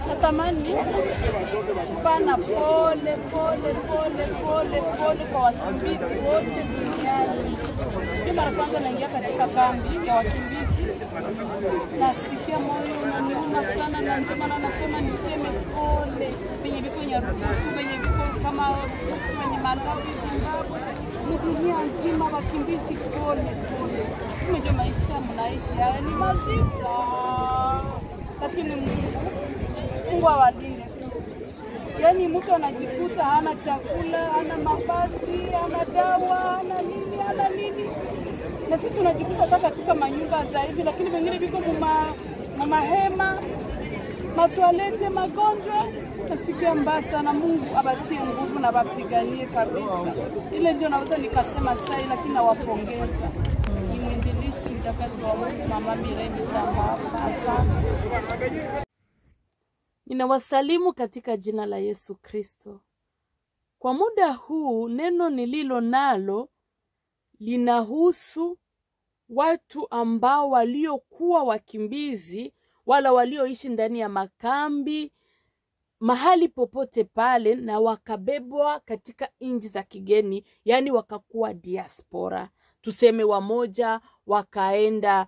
Natamani kufanya pole kwa wakimbizi wote duniani. Ni mara kwanza naingia katika kambi ya wakimbizi. Nasikia moyo unaniuma sana, na ndio maana nasema niseme pole penye viko Nyarugusu, penye viko kama kwenye Malawi, Zimbabwe, dunia nzima wakimbizi pole. Ndio maisha mnaishi haya ni mazito. Lakini Mungu awalinde. Yaani mtu anajikuta hana chakula, hana mavazi, hana dawa, hana nini. Na sisi tunajikuta hata katika manyumba za hivi, lakini wengine viko mahema, matoalete, magonjwa. Nasikia mbaya sana. Mungu abatie nguvu na bapiganie kabisa. Ile ndio naweza nikasema sasa, lakini nawapongeza. Ni mwinjilisti mtakazi wa Mungu Mama Miremi Tamba. Asante. Ninawasalimu katika jina la Yesu Kristo. Kwa muda huu neno nililo nalo linahusu watu ambao waliokuwa wakimbizi, wala walioishi ndani ya makambi mahali popote pale, na wakabebwa katika nchi za kigeni, yani wakakuwa diaspora. Tuseme wamoja wakaenda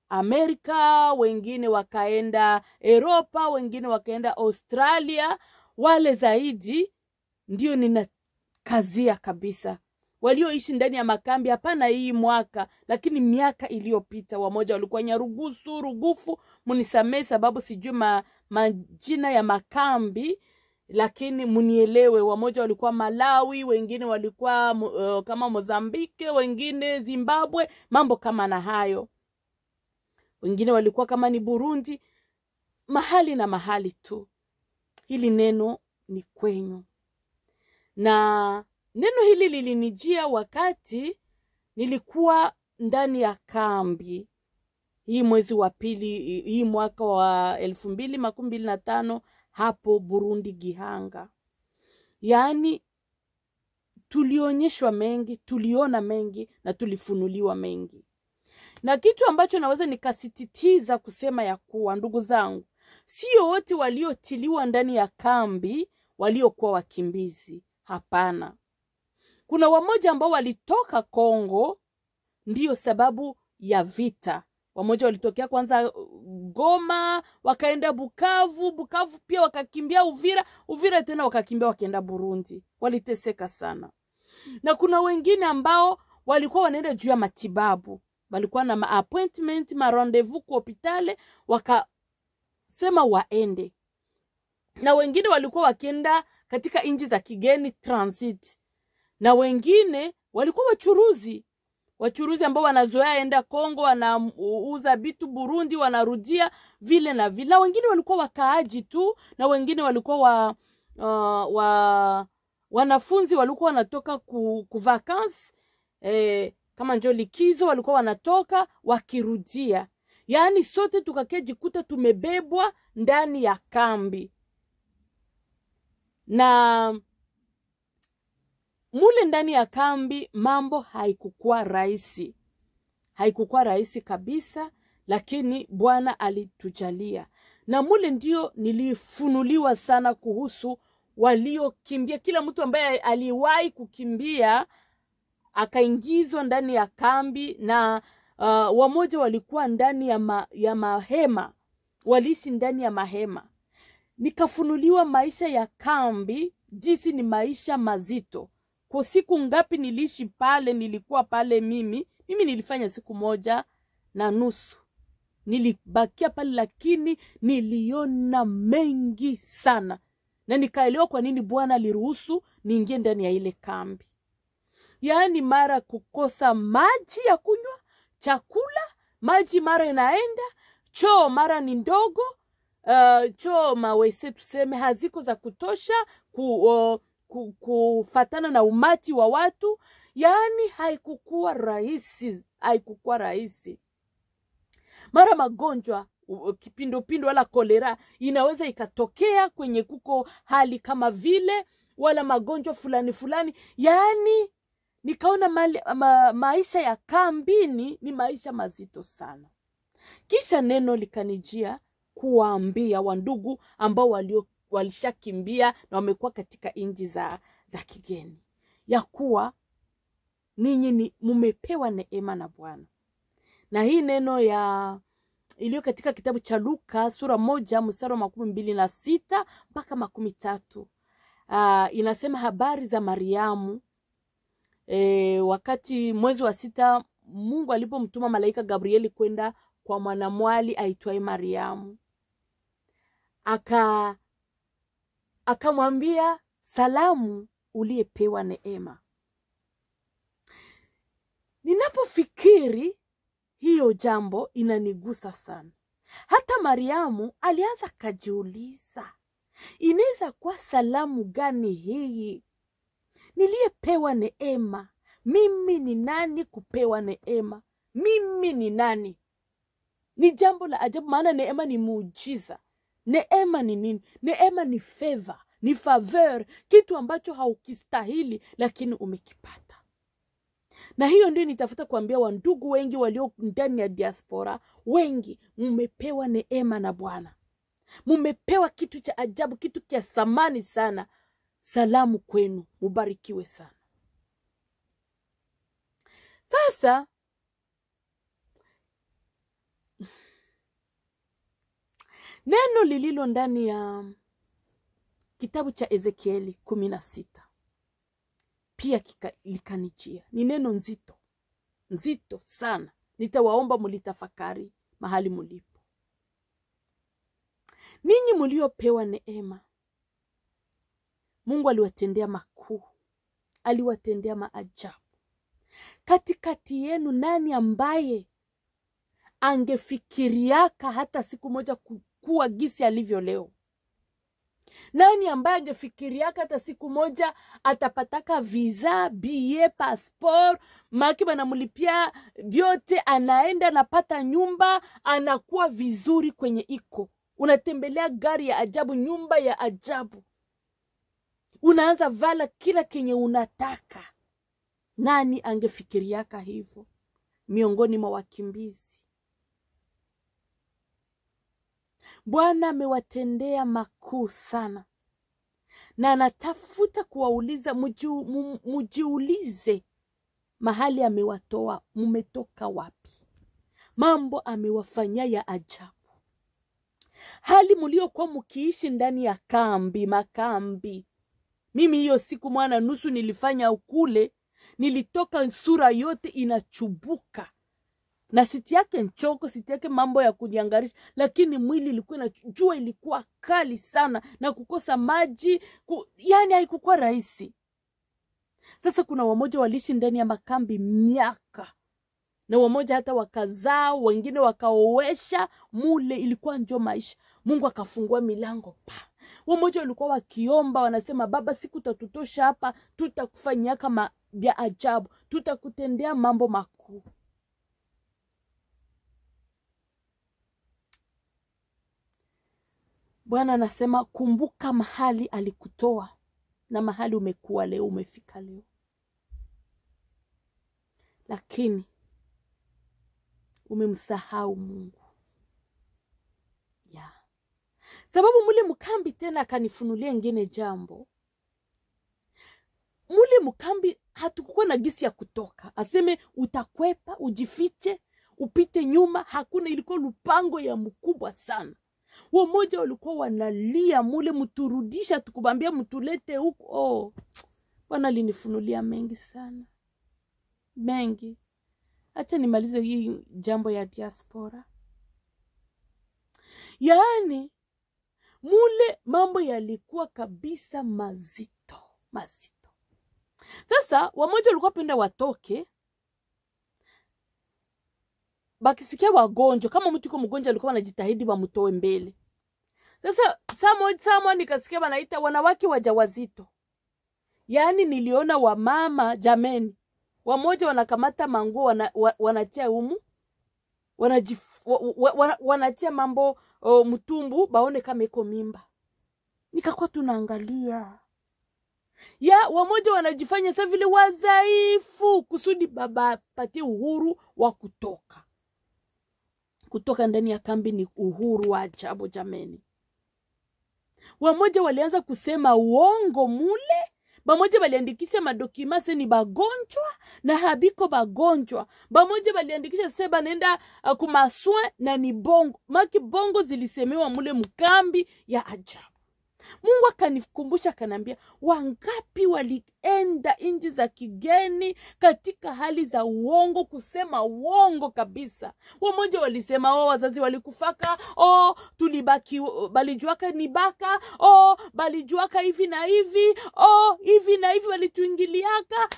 Amerika, wengine wakaenda Europa, wengine wakaenda Australia. Wale zaidi ndio ninakazia kabisa, walioishi ndani ya makambi. Hapana hii mwaka, lakini miaka iliyopita. Wamoja walikuwa Nyarugusu, Rugufu, munisamee sababu sijui majina ya makambi, lakini munielewe. Wamoja walikuwa Malawi, wengine walikuwa kama Mozambike, wengine Zimbabwe, mambo kama na hayo. Wengine walikuwa kama ni Burundi, mahali na mahali tu. Hili neno ni kwenyu. Na neno hili lilinijia wakati nilikuwa ndani ya kambi. Hii mwezi wa pili, hii mwaka wa 2025 hapo Burundi Gihanga. Yaani tulionyeshwa mengi, tuliona mengi na tulifunuliwa mengi. Na kitu ambacho naweza nikasititiza kusema ya kuwa, ndugu zangu, sio wote waliotiliwa ndani ya kambi waliokuwa wakimbizi. Hapana. Kuna wamoja ambao walitoka Kongo ndiyo sababu ya vita. Wamoja walitokea kwanza Goma, wakaenda Bukavu pia wakakimbia Uvira tena wakakimbia wakaenda Burundi. Waliteseka sana. Na kuna wengine ambao walikuwa wanaenda juu ya matibabu. Walikuwa na appointment, rendezvous kwa hospitali, wakasema waende. Na wengine walikuwa wakienda katika nchi za kigeni transit. Na wengine walikuwa wachuruzi ambao wanazoea enda Kongo, wanauza vitu Burundi, wanarudia vile na vile. Na wengine walikuwa wakaaji tu, na wengine walikuwa wanafunzi, walikuwa wanatoka ku vacances, kama njo likizo, walikuwa wanatoka wakirudia. Yaani sote tukakejikuta tumebebwa ndani ya kambi. Na mule ndani ya kambi mambo haikukuwa rahisi. Haikukuwa rahisi kabisa, lakini Bwana alitujalia. Na mule ndio nilifunuliwa sana kuhusu waliokimbia. Kila mtu ambaye aliwahi kukimbia akaingizwa ndani ya kambi. Na wamoja walikuwa ndani ya mahema. Waliishi ndani ya mahema. Nikafunuliwa maisha ya kambi, jinsi ni maisha mazito. Kwa siku ngapi niliishi pale, nilikuwa pale mimi nilifanya siku 1.5. Nilibakia pale, lakini niliona mengi sana. Na nikaelewa kwa nini Bwana aliruhusu niingie ndani ya ile kambi. Yaani mara kukosa maji ya kunywa, chakula, maji mara inaenda, choo mara ni ndogo, choo mawese tuseme haziko za kutosha kufatana na umati wa watu. Yaani haikukuwa rahisi. Mara magonjwa, kipindupindu wala kolera inaweza ikatokea kwenye kuko hali kama vile, wala magonjwa fulani. Yaani nikaona maisha ya kambini ni maisha mazito sana. Kisha neno likanijia kuwaambia wandugu ambao walishakimbia na wamekuwa katika nchi za kigeni, ya kuwa ninyi ni mumepewa neema na Bwana. Na hii neno ya iliyo katika kitabu cha Luka sura 1 mstari wa 26 mpaka 13, inasema habari za Mariamu. Wakati mwezi wa 6 Mungu alipomtuma malaika Gabrieli kwenda kwa mwanamwali aitwaye Mariamu, akamwambia, salamu uliyepewa neema. Ninapofikiri hiyo jambo inanigusa sana. Hata Mariamu alianza kajiuliza, inaweza kuwa salamu gani hii? Niliyepewa neema. Mimi ni nani kupewa neema? Mimi ni nani? Ni jambo la ajabu, maana neema ni muujiza. Neema ni nini? Neema ni favor, ni favor, kitu ambacho haukistahili lakini umekipata. Na hiyo ndio nitafuta kuambia wandugu wengi walio ndani ya diaspora, wengi mumepewa neema na Bwana. Mumepewa kitu cha ajabu, kitu cha thamani sana. Salamu kwenu, mubarikiwe sana. Sasa neno lililo ndani ya kitabu cha Ezekieli 16 pia likanijia. Ni neno nzito sana. Nitawaomba mulitafakari mahali mulipo. Ninyi muliopewa neema, Mungu aliwatendea makuu, aliwatendea maajabu. Katikati yenu nani ambaye angefikiriaka hata siku moja kuwa gisi alivyo leo? Nani ambaye angefikiriaka hata siku moja atapataka visa, billet, passport, maki banamulipia vyote, anaenda anapata nyumba, anakuwa vizuri kwenye iko. Unatembelea gari ya ajabu, nyumba ya ajabu. Unaanza vala kila kenye unataka. Nani angefikiriaka hivyo miongoni mwa wakimbizi? Bwana amewatendea makuu sana. Na anatafuta kuwauliza, mujiulize mahali amewatoa, mumetoka wapi? Mambo amewafanya ya ajabu. Hali muliokuwa mukiishi ndani ya makambi. Mimi hiyo siku mwana nusu nilifanya ukule, nilitoka sura yote inachubuka. Na siti yake nchoko, siti yake mambo ya kuniangarisha, lakini mwili ilikuwa na jua ilikuwa kali sana na kukosa maji, yani haikuwa rahisi. Sasa kuna wamoja waliishi ndani ya makambi miaka, na wamoja hata wakazaa, wengine wakaoesha, mule ilikuwa njo maisha. Mungu akafungua milango pa. Wamoja walikuwa wakiomba, wanasema, Baba, siku tatutosha hapa, tutakufanyia kama vya ajabu, tutakutendea mambo makuu. Bwana anasema, kumbuka mahali alikutoa na mahali umekuwa leo, umefika leo. Lakini umemsahau Mungu. Sababu mule mkambi tena akanifunulia ngine jambo. Mule mkambi hatukuwa na gisi ya kutoka. Aseme utakwepa, ujifiche, upite nyuma, hakuna. Ilikuwa lupango ya mkubwa sana. Wamoja walikuwa wanalia mule, muturudisha, tukubambia mutulete huko. Bwana alinifunulia mengi sana. Mengi. Acha nimalize hii jambo ya diaspora. Yaani mule mambo yalikuwa kabisa mazito. Sasa wamoja walikuwa penda watoke, bakisikia wagonjwa, kama mtu yuko mgonjwa alikuwa anajitahidi wamutoe mbele. Sasa saa nikasikia wanaita wanawake wajawazito. Yaani niliona wamama jameni, wamoja wanakamata manguo wanatia humu, wanatia mambo mtumbu baone kama iko mimba. Nikakuwa tunaangalia. Wamoja wanajifanya sasa vile wazaifu kusudi baba patie uhuru wa kutoka. kutoka ndani ya kambi ni uhuru wa ajabu jameni. Wamoja walianza kusema uongo mule, bamoja waliandikisha madokimase ni bagonjwa na habiko bagonjwa. Bamoja waliandikisha seba nenda kumaswe na ni bongo. Maki bongo zilisemewa mule mkambi ya ajabu. Mungu akanikumbusha akanambia, wangapi walienda nchi za kigeni katika hali za uongo, kusema uongo kabisa. Wamoja walisema wazazi walikufaka, tulibaki balijuaka ni baka, balijuaka hivi na hivi, hivi na hivi walituingiliaka,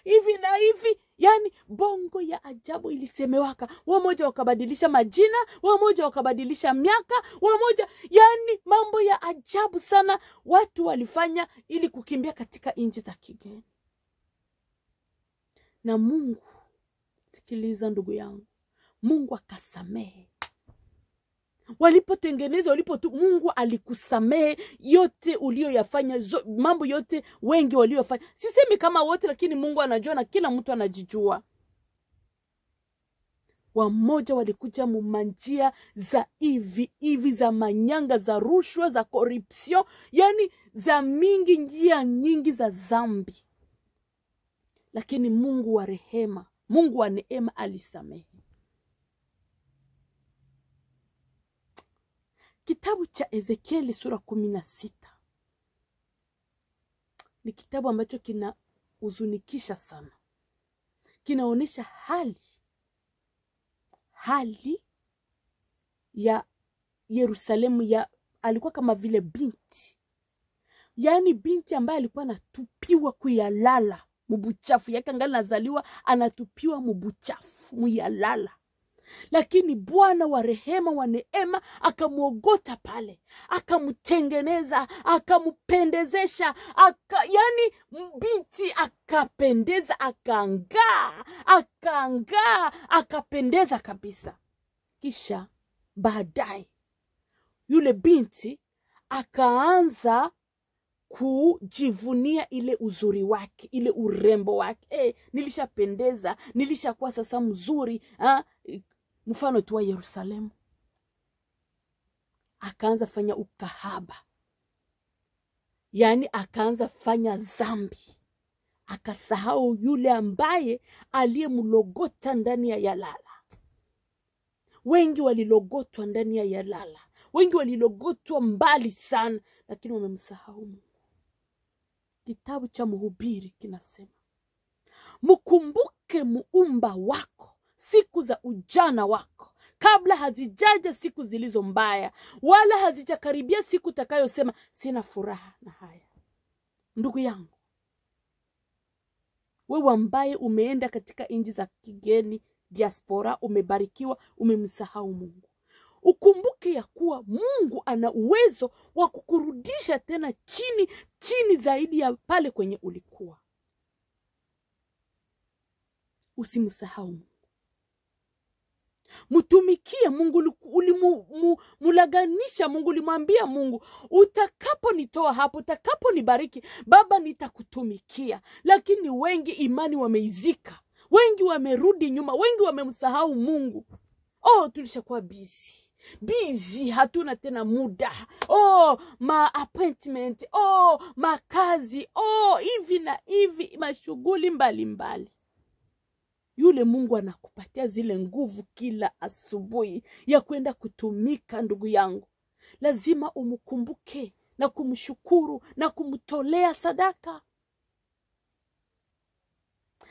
hivi na hivi. Yani bongo ya ajabu ilisemewaka. Wamoja wakabadilisha majina, wamoja wakabadilisha miaka, wamoja, yani mambo ya ajabu sana watu walifanya ili kukimbia katika nchi za kigeni. Na Mungu, sikiliza ndugu yangu, Mungu akasamehe. Walipotengeneza, Mungu alikusamehe yote ulioyafanya, mambo yote wengi waliofanya. Sisemi kama wote, lakini Mungu anajua na kila mtu anajijua. Wamoja walikuja mumanjia za hivi za manyanga, za rushwa, za corruption, yani za mingi, njia nyingi za zambi. Lakini Mungu wa rehema, Mungu wa neema alisamehe. Kitabu cha Ezekieli sura 16 ni kitabu ambacho kinahuzunikisha sana. Kinaonesha hali ya Yerusalemu alikuwa kama vile binti. Yani binti ambaye alikuwa anatupiwa kuyalala mubuchafu yake, angali nazaliwa anatupiwa mubuchafu muyalala. Lakini Bwana wa rehema wa neema akamuogota pale, akamutengeneza, akamupendezesha, yani binti akapendeza, akaangaa, akapendeza kabisa. Kisha baadaye yule binti akaanza kujivunia ile uzuri wake, ile urembo wake. Nilishapendeza, nilishakuwa sasa mzuri. Mfano tu wa Yerusalemu. Akaanza fanya ukahaba. Yani akaanza fanya zambi. Akasahau yule ambaye aliyemlogota ndani ya yalala. Wengi walilogotwa ndani ya yalala. Wengi walilogotwa mbali sana, lakini wamemsahau Mungu. Kitabu cha Mhubiri kinasema, mkumbuke muumba wako siku za ujana wako, kabla hazijaja siku zilizo mbaya, wala hazijakaribia siku utakayosema sina furaha na haya. Ndugu yangu, wewe ambaye umeenda katika nchi za kigeni, diaspora, umebarikiwa, umemsahau Mungu, ukumbuke ya kuwa Mungu ana uwezo wa kukurudisha tena chini zaidi ya pale kwenye ulikuwa. Usimsahau Mungu. Mtumikie Mungu. Mulaganisha Mungu, limwambia Mungu, utakaponitoa hapo, utakaponibariki Baba, nitakutumikia. Lakini wengi imani wameizika, wengi wamerudi nyuma, wengi wamemsahau Mungu. Tulishakuwa busy, hatuna tena muda. Appointment, makazi, hivi na hivi, mashughuli mbalimbali. Yule Mungu anakupatia zile nguvu kila asubuhi ya kwenda kutumika. Ndugu yangu, lazima umkumbuke na kumshukuru na kumtolea sadaka,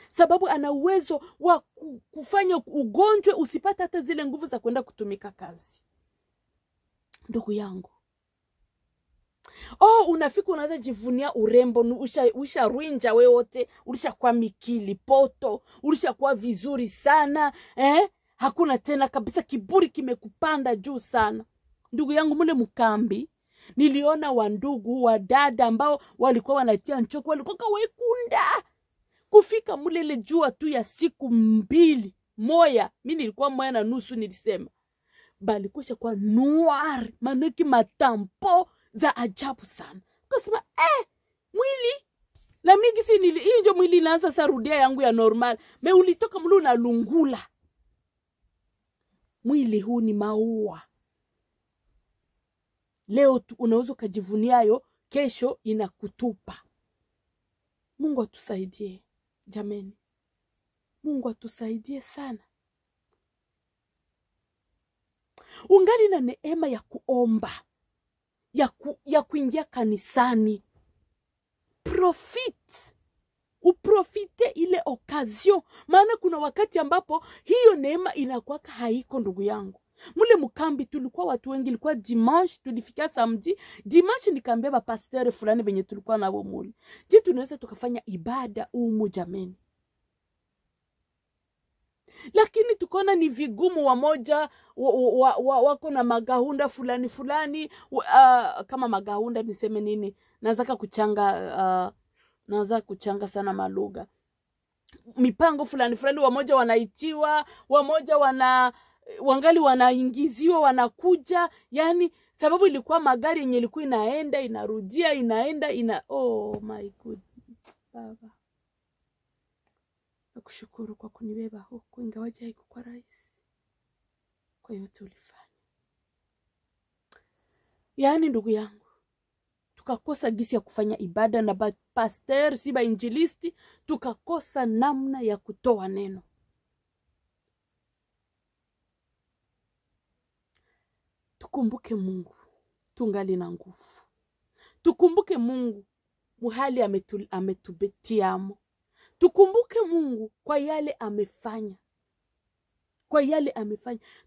sababu ana uwezo wa kufanya ugonjwe usipata hata zile nguvu za kwenda kutumika kazi. Ndugu yangu, unafika unaanza jivunia urembo, usharuinja wewe wote, ulishakuwa mikili poto, ulishakuwa vizuri sana, hakuna tena kabisa, kiburi kimekupanda juu sana. Ndugu yangu, mule mkambi niliona wandugu wa dada ambao walikuwa wanatia nchoko, walikuwa wekunda. Kufika mule ile jua tu ya siku 2 moya, mimi nilikuwa moya na nusu, nilisema bali kusha kwa noir, maneki matampo za ajabu sana. Kasema mwili la mingi si hii ndio mwili inaanza sarudia yangu ya normal. Me ulitoka mlu na lungula. mwili huu ni maua. Leo unaweza kujivuniayo, kesho inakutupa. Mungu atusaidie jameni. Mungu atusaidie sana. Ungali na neema ya kuomba, ya kuingia kanisani. Uprofite ile occasion. Maana kuna wakati ambapo hiyo neema inakuwa haiko ndugu yangu. Mule mkambi tulikuwa watu wengi, ilikuwa dimanche, tulifika samedi. Dimanche nikaambia ba pasteur fulani benye tulikuwa nabo mule, je, tunaweza tukafanya ibada umu jameni? Lakini tukona ni vigumu. Wamoja wako na magahunda fulani kama magahunda niseme nini, nazaka kuchanga sana malugha, mipango fulani wamoja wanaitiwa, wamoja wangali wanaingiziwa, wanakuja. Yani sababu ilikuwa magari yenye ilikuwa inaenda inarudia oh my god Baba, nakushukuru kwa kunibeba huko, ingawaje haikuwa rahisi kwa yote ulifanya. Yani ndugu yangu, tukakosa gisi ya kufanya ibada, na pastor si ba injilisti, tukakosa namna ya kutoa neno. Tukumbuke Mungu tungali na nguvu. Tukumbuke Mungu muhali ametubetiamo. Tukumbuke Mungu kwa yale amefanya.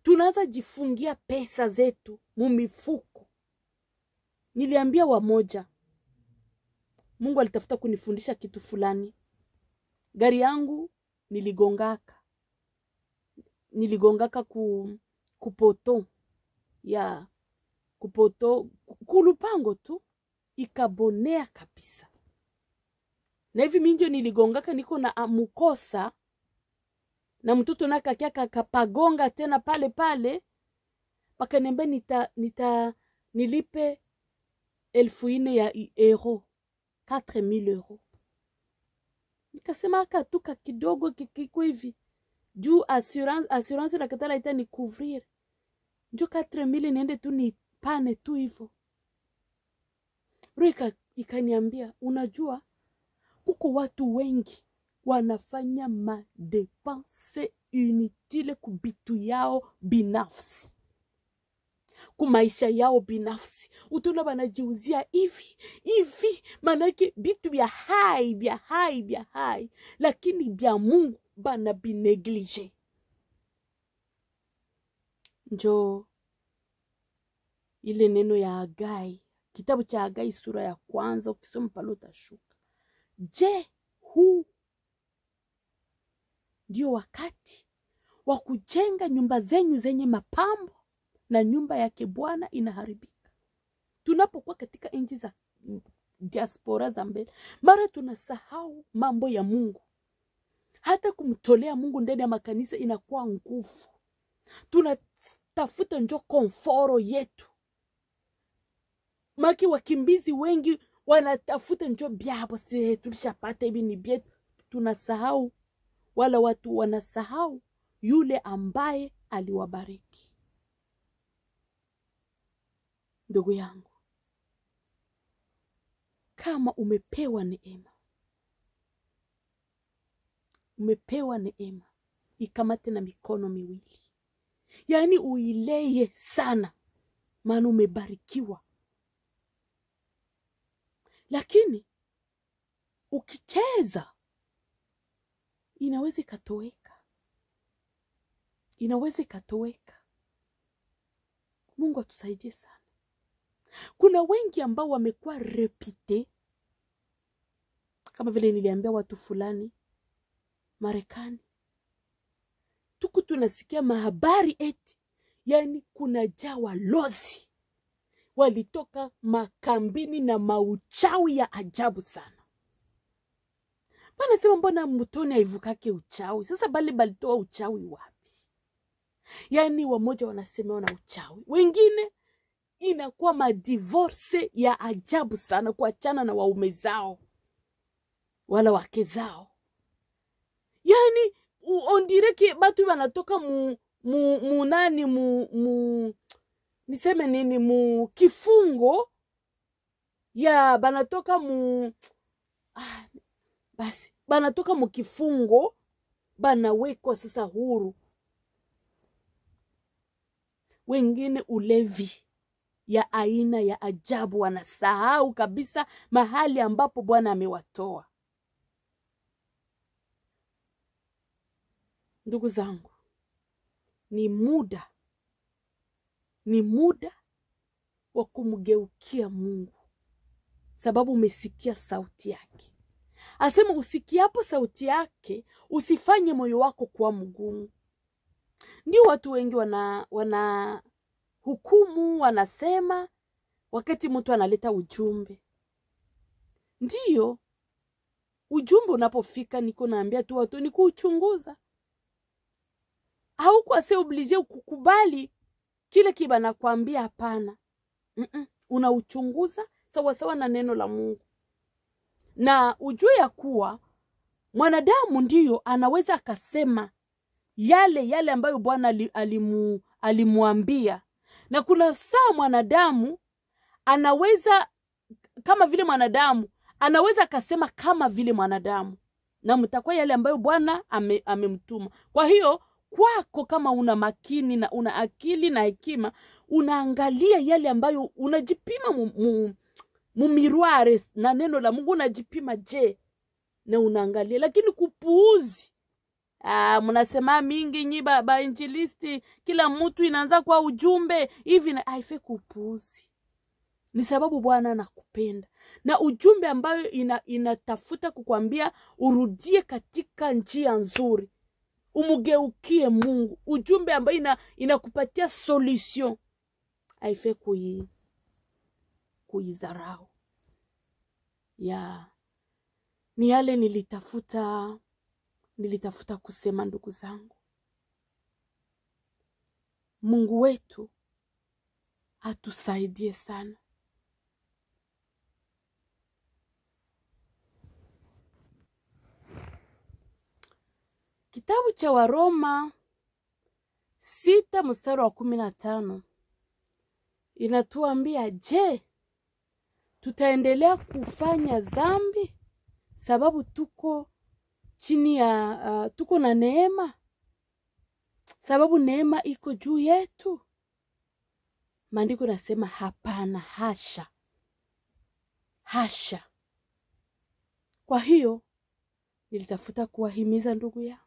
Tunaanza jifungia pesa zetu mumifuko. Niliambia wamoja, Mungu alitafuta kunifundisha kitu fulani. Gari yangu niligongaka kupoto ya kupoto kulupango tu, ikabonea kabisa. Na hivi minjo niligongaka, niko na mukosa, na mtoto nakakia kapagonga tena pale pakaniambia nilipe 1,000 ya euro, 4,000 euro. Nikasema akatuka kidogo kiko hivi, juu assurance la katala ita ni couvrir, njo 4,000 niende tu ni pane tu hivyo. Rika ikaniambia, unajua kuko watu wengi wanafanya madepense inutile kubitu yao binafsi, kumaisha yao binafsi. Utona banajiuzia hivi manake bitu bya hai, lakini bya Mungu bana bineglige. Njo ile neno ya Hagai, kitabu cha Hagai sura ya 1, ukisoma pale utashuka. Je, huu ndio wakati wa kujenga nyumba zenyu zenye mapambo, na nyumba yake Bwana inaharibika? Tunapokuwa katika nchi za diaspora za mbele, mara tunasahau mambo ya Mungu. Hata kumtolea Mungu ndani ya makanisa inakuwa nguvu. Tunatafuta njo komforo yetu. Maki wakimbizi wengi wanatafuta njo byabo, se tulishapata hivi ni byetu. Tunasahau, wala watu wanasahau yule ambaye aliwabariki. Ndugu yangu, kama umepewa neema, ikamate na mikono miwili. Yani uileye sana, maana umebarikiwa. Lakini ukicheza inaweza ikatoweka. Mungu atusaidie sana. Kuna wengi ambao wamekuwa repite, kama vile niliambia watu fulani Marekani, tuku tunasikia mahabari eti, yani kuna jawa lozi walitoka makambini na mauchawi ya ajabu sana. Bana sema mbona mutoni haivukake uchawi? Sasa balitoa uchawi wapi? Yani wamoja wanasema wana uchawi, wengine inakuwa madivorce ya ajabu sana, kuachana na waume zao wala wake zao. Yani ondireke batu wanatoka niseme nini kifungo ya banatoka basi banatoka kifungo, banawekwa sasa huru. Wengine ulevi ya aina ya ajabu, wanasahau kabisa mahali ambapo Bwana amewatoa. Ndugu zangu, ni muda wa kumgeukia Mungu, sababu umesikia sauti yake. Asema usikiapo sauti yake, usifanye moyo wako kuwa mgumu. Ndio watu wengi wana hukumu, wanasema wakati mtu analeta ujumbe. Ndio ujumbe unapofika, niko naambia tu watu ni kuchunguza. Au kwa sababu oblige kukubali kile kiba nakwambia, hapana. Unauchunguza sawa sawa na neno la Mungu. Na ujue ya kuwa mwanadamu ndio anaweza akasema yale ambayo Bwana alimuambia. Na kuna saa mwanadamu anaweza, kama vile mwanadamu anaweza akasema kama vile mwanadamu, na mtakuwa yale ambayo Bwana amemtuma. Kwa hiyo kwako, kama una makini na una akili na hekima, unaangalia yale ambayo unajipima miruare na neno la Mungu, unajipima je, na unaangalia. Lakini kupuuzi, mnasema mingi nyi ba injilisti, kila mtu inaanza kwa ujumbe hivi, na haife kupuuzi. Ni sababu Bwana anakupenda, na ujumbe ambayo inatafuta kukwambia urudie katika njia nzuri, umugeukie Mungu. Ujumbe ambayo inakupatia solution, haife kuidharau. Ni yale nilitafuta kusema, ndugu zangu. Mungu wetu atusaidie sana. Kitabu cha Waroma 6:15 inatuambia, je, tutaendelea kufanya dhambi sababu tuko chini ya tuko na neema, sababu neema iko juu yetu? Maandiko nasema hapana, hasha. Kwa hiyo nilitafuta kuwahimiza ndugu yangu,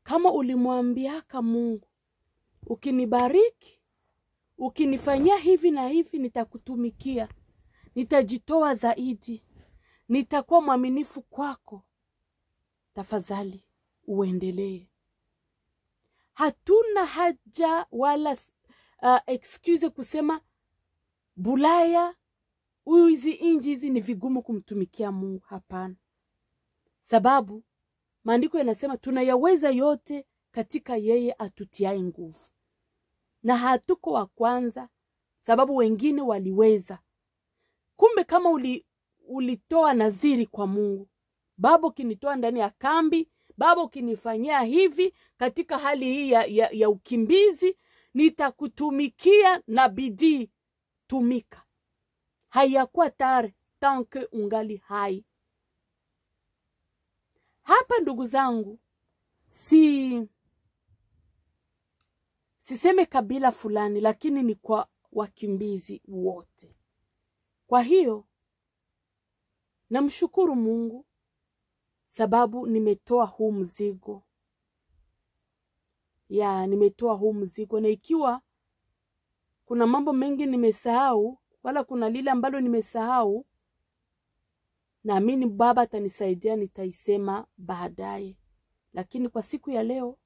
kama ulimwambiaka Mungu, ukinibariki, ukinifanyia hivi na hivi, nitakutumikia, nitajitoa zaidi, nitakuwa mwaminifu kwako, tafadhali uendelee. Hatuna haja wala excuse kusema Bulaya, hizi inji hizi ni vigumu kumtumikia Mungu. Hapana. Sababu maandiko yanasema tunayaweza yote katika yeye atutiaye nguvu. Na hatuko wa kwanza, sababu wengine waliweza. Kumbe kama ulitoa naziri kwa Mungu, Baba ukinitoa ndani ya kambi, Baba ukinifanyia hivi katika hali hii ya ukimbizi, nitakutumikia na bidii. Tumika. Hayakuwa tare tanke ungali hai. Hapa ndugu zangu, siseme kabila fulani, lakini ni kwa wakimbizi wote. Kwa hiyo namshukuru Mungu sababu nimetoa huu mzigo. Nimetoa huu mzigo, na ikiwa kuna mambo mengi nimesahau, wala kuna lile ambalo nimesahau, naamini Baba atanisaidia, nitaisema baadaye. Lakini kwa siku ya leo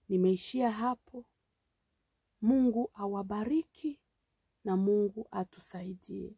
nimeishia hapo. Mungu awabariki na Mungu atusaidie.